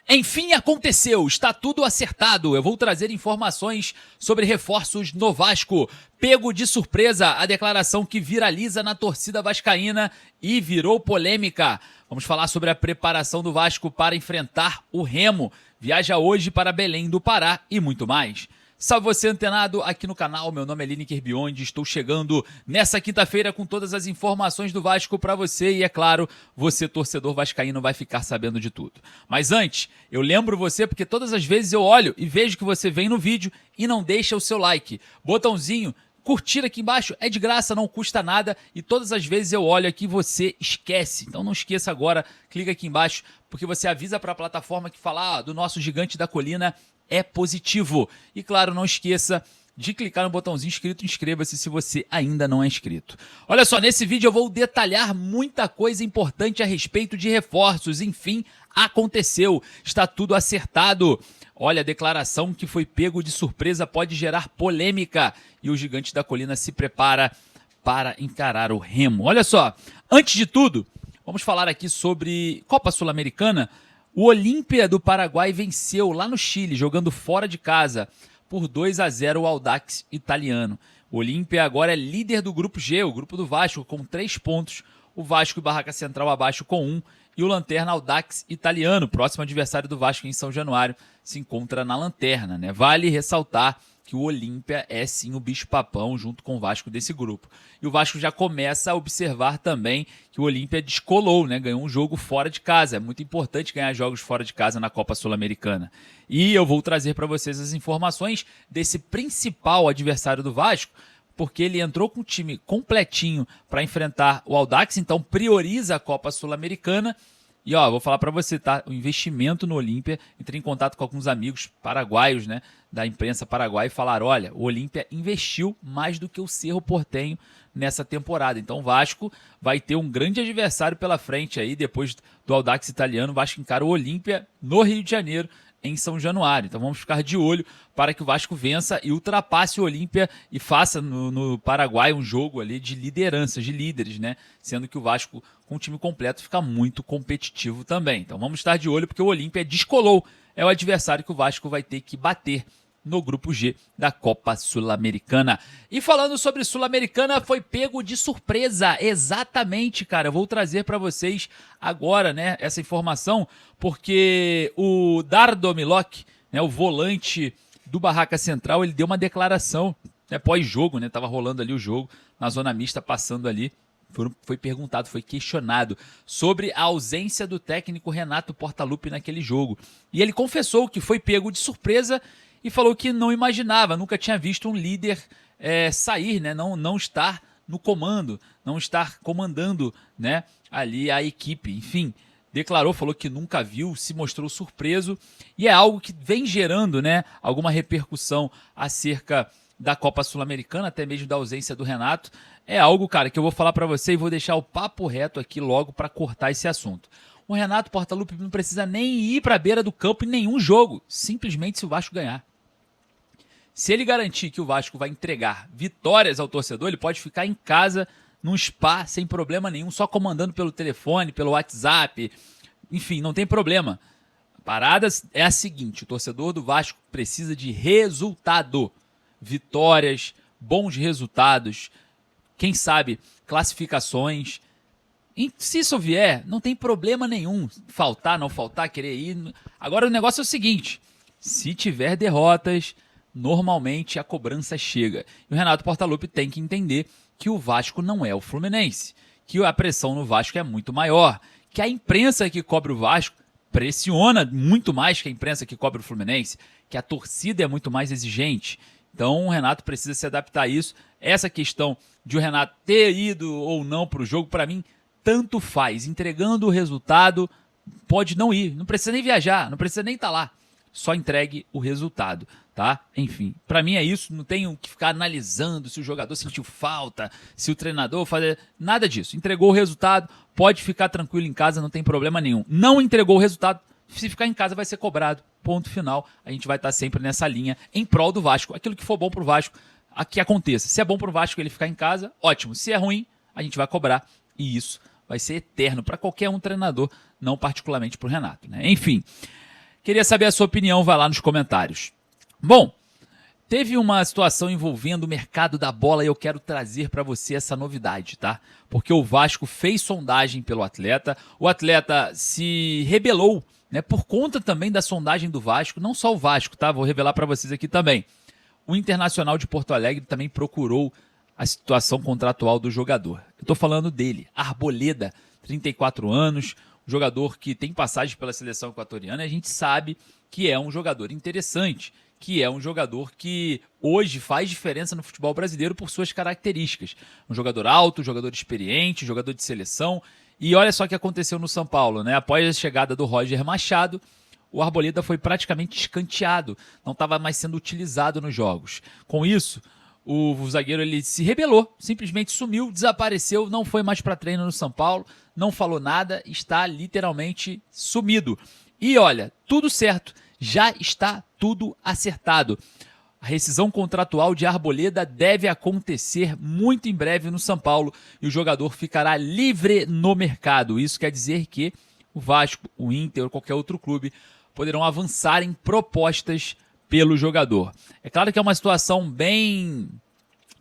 Enfim, aconteceu, está tudo acertado. Eu vou trazer informações sobre reforços no Vasco. Pego de surpresa a declaração que viraliza na torcida vascaína e virou polêmica. Vamos falar sobre a preparação do Vasco para enfrentar o Remo. Viaja hoje para Belém do Pará e muito mais. Salve você antenado aqui no canal, meu nome é Lineker Biondi, estou chegando nessa quinta-feira com todas as informações do Vasco para você e é claro, você torcedor vascaíno vai ficar sabendo de tudo. Mas antes, eu lembro você porque todas as vezes eu olho e vejo que você vem no vídeo e não deixa o seu like. Botãozinho, curtir aqui embaixo é de graça, não custa nada e todas as vezes eu olho aqui e você esquece. Então não esqueça agora, clica aqui embaixo porque você avisa para a plataforma que fala do nosso gigante da colina é positivo. E claro, não esqueça de clicar no botãozinho inscrito, inscreva-se se você ainda não é inscrito. Olha só, nesse vídeo eu vou detalhar muita coisa importante a respeito de reforços. Enfim, aconteceu, está tudo acertado. Olha, a declaração que foi pego de surpresa pode gerar polêmica e o gigante da colina se prepara para encarar o Remo. Olha só, antes de tudo, vamos falar aqui sobre Copa Sul-Americana. O Olímpia do Paraguai venceu lá no Chile, jogando fora de casa, por 2-0 o Audax italiano. O Olímpia agora é líder do grupo G, o grupo do Vasco, com 3 pontos. O Vasco e Barraca Central abaixo com 1. E o Lanterna Audax italiano, próximo adversário do Vasco em São Januário, se encontra na lanterna, né? Vale ressaltar que o Olímpia é sim o bicho-papão junto com o Vasco desse grupo. E o Vasco já começa a observar também que o Olímpia descolou, né? Ganhou um jogo fora de casa. É muito importante ganhar jogos fora de casa na Copa Sul-Americana. E eu vou trazer para vocês as informações desse principal adversário do Vasco, porque ele entrou com o time completinho para enfrentar o Audax, então prioriza a Copa Sul-Americana. E ó, vou falar para você, tá? O investimento no Olímpia, entrei em contato com alguns amigos paraguaios, né, da imprensa paraguaia e falaram, olha, o Olímpia investiu mais do que o Cerro Porteño nessa temporada. Então o Vasco vai ter um grande adversário pela frente aí, depois do Audax italiano, o Vasco encara o Olímpia no Rio de Janeiro, em São Januário. Então vamos ficar de olho para que o Vasco vença e ultrapasse o Olímpia e faça no Paraguai um jogo ali de liderança, de líderes, né? Sendo que o Vasco com o time completo fica muito competitivo também. Então vamos estar de olho porque o Olímpia descolou. É o adversário que o Vasco vai ter que bater no grupo G da Copa Sul-Americana. E falando sobre Sul-Americana, foi pego de surpresa. Exatamente, cara. Eu vou trazer para vocês agora, né, essa informação, porque o Dardo Milok, né, o volante do Barraca Central, ele deu uma declaração, né, pós-jogo, né, tava rolando ali o jogo, na zona mista, passando ali, foi perguntado, foi questionado sobre a ausência do técnico Renato Portaluppi naquele jogo. E ele confessou que foi pego de surpresa e falou que não imaginava, nunca tinha visto um líder sair, né, não estar no comando, não estar comandando, né, ali a equipe. Enfim, declarou, falou que nunca viu, se mostrou surpreso e é algo que vem gerando, né, alguma repercussão acerca da Copa Sul-Americana, até mesmo da ausência do Renato. É algo, cara, que eu vou falar para você e vou deixar o papo reto aqui logo para cortar esse assunto. O Renato Portaluppi não precisa nem ir para a beira do campo em nenhum jogo, simplesmente se o Vasco ganhar. Se ele garantir que o Vasco vai entregar vitórias ao torcedor, ele pode ficar em casa, num spa, sem problema nenhum, só comandando pelo telefone, pelo WhatsApp, enfim, não tem problema. A parada é a seguinte, o torcedor do Vasco precisa de resultado, vitórias, bons resultados, quem sabe classificações. E se isso vier, não tem problema nenhum, faltar, não faltar, querer ir. Agora o negócio é o seguinte, se tiver derrotas, normalmente a cobrança chega. E o Renato Portaluppi tem que entender que o Vasco não é o Fluminense, que a pressão no Vasco é muito maior, que a imprensa que cobre o Vasco pressiona muito mais que a imprensa que cobre o Fluminense, que a torcida é muito mais exigente. Então o Renato precisa se adaptar a isso. Essa questão de o Renato ter ido ou não para o jogo, para mim, tanto faz. Entregando o resultado, pode não ir, não precisa nem viajar, não precisa nem estar lá. Só entregue o resultado, tá? Enfim, para mim é isso, não tenho que ficar analisando se o jogador sentiu falta, se o treinador fazer nada disso. Entregou o resultado, pode ficar tranquilo em casa, não tem problema nenhum. Não entregou o resultado, se ficar em casa vai ser cobrado, ponto final. A gente vai estar sempre nessa linha em prol do Vasco. Aquilo que for bom pro Vasco, que aconteça. Se é bom pro Vasco ele ficar em casa, ótimo. Se é ruim, a gente vai cobrar e isso vai ser eterno para qualquer um treinador, não particularmente pro Renato, né? Enfim. Queria saber a sua opinião, vai lá nos comentários. Bom, teve uma situação envolvendo o mercado da bola e eu quero trazer para você essa novidade, tá? Porque o Vasco fez sondagem pelo atleta, o atleta se rebelou, né, por conta também da sondagem do Vasco, não só o Vasco, tá? Vou revelar para vocês aqui também. O Internacional de Porto Alegre também procurou a situação contratual do jogador. Eu tô falando dele, Arboleda, 34 anos, jogador que tem passagem pela seleção equatoriana, e a gente sabe que é um jogador interessante, que é um jogador que hoje faz diferença no futebol brasileiro por suas características. Um jogador alto, um jogador experiente, um jogador de seleção. E olha só o que aconteceu no São Paulo, né? Após a chegada do Roger Machado, o Arboleda foi praticamente escanteado, não estava mais sendo utilizado nos jogos. Com isso, o zagueiro ele se rebelou, simplesmente sumiu, desapareceu, não foi mais para treino no São Paulo, não falou nada, está literalmente sumido. E olha, tudo certo, já está tudo acertado. A rescisão contratual de Arboleda deve acontecer muito em breve no São Paulo e o jogador ficará livre no mercado. Isso quer dizer que o Vasco, o Inter ou qualquer outro clube poderão avançar em propostas pelo jogador. É claro que é uma situação bem...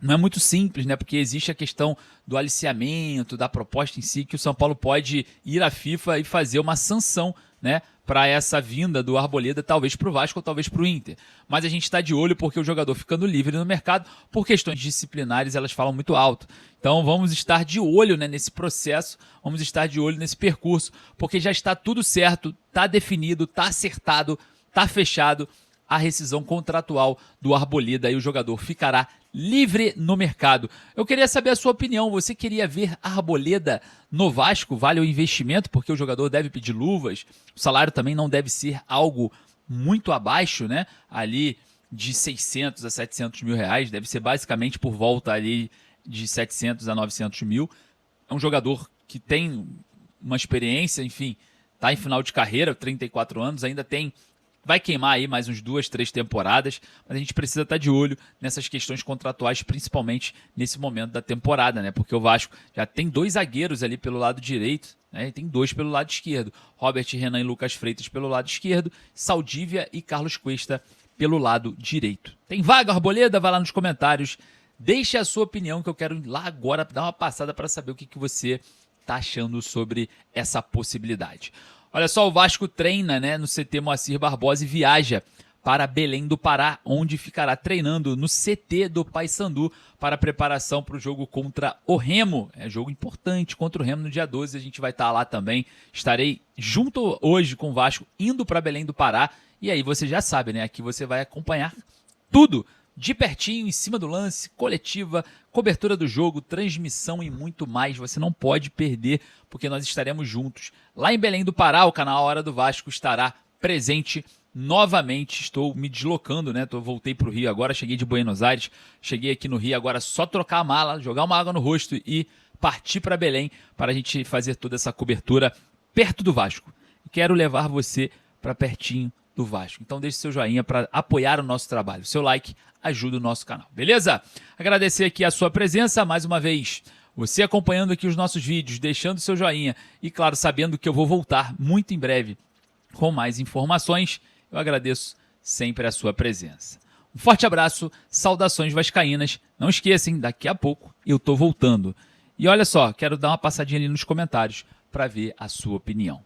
não é muito simples, né? Porque existe a questão do aliciamento, da proposta em si, que o São Paulo pode ir à FIFA e fazer uma sanção, né, para essa vinda do Arboleda, talvez para o Vasco ou talvez para o Inter. Mas a gente está de olho porque o jogador ficando livre no mercado, por questões disciplinares, elas falam muito alto. Então vamos estar de olho, né, nesse processo, vamos estar de olho nesse percurso, porque já está tudo certo, está definido, está acertado, está fechado a rescisão contratual do Arboleda e o jogador ficará livre no mercado. Eu queria saber a sua opinião. Você queria ver Arboleda no Vasco? Vale o investimento? Porque o jogador deve pedir luvas. O salário também não deve ser algo muito abaixo, né? Ali de 600 a 700 mil reais. Deve ser basicamente por volta ali de 700 a 900 mil. É um jogador que tem uma experiência, enfim, está em final de carreira, 34 anos, ainda tem... vai queimar aí mais uns 2, 3 temporadas, mas a gente precisa estar de olho nessas questões contratuais, principalmente nesse momento da temporada, né? Porque o Vasco já tem 2 zagueiros ali pelo lado direito, né? E tem 2 pelo lado esquerdo. Robert Renan e Lucas Freitas pelo lado esquerdo, Saldívia e Carlos Cuesta pelo lado direito. Tem vaga, Arboleda? Vai lá nos comentários, deixe a sua opinião que eu quero ir lá agora dar uma passada para saber o que você está achando sobre essa possibilidade. Olha só, o Vasco treina, né, no CT Moacir Barbosa e viaja para Belém do Pará, onde ficará treinando no CT do Paysandu para a preparação para o jogo contra o Remo. É jogo importante contra o Remo no dia 12, a gente vai estar lá também. Estarei junto hoje com o Vasco, indo para Belém do Pará. E aí você já sabe, né, aqui você vai acompanhar tudo de pertinho, em cima do lance, coletiva, cobertura do jogo, transmissão e muito mais. Você não pode perder, porque nós estaremos juntos. Lá em Belém do Pará, o canal Hora do Vasco estará presente novamente. Estou me deslocando, né? Voltei para o Rio agora, cheguei de Buenos Aires, cheguei aqui no Rio agora, só trocar a mala, jogar uma água no rosto e partir para Belém para a gente fazer toda essa cobertura perto do Vasco. Quero levar você para pertinho do Vasco. Então deixe seu joinha para apoiar o nosso trabalho. Seu like ajuda o nosso canal, beleza? Agradecer aqui a sua presença mais uma vez. Você acompanhando aqui os nossos vídeos, deixando seu joinha e, claro, sabendo que eu vou voltar muito em breve com mais informações. Eu agradeço sempre a sua presença. Um forte abraço, saudações vascaínas. Não esqueçam, daqui a pouco eu tô voltando. E olha só, quero dar uma passadinha ali nos comentários para ver a sua opinião.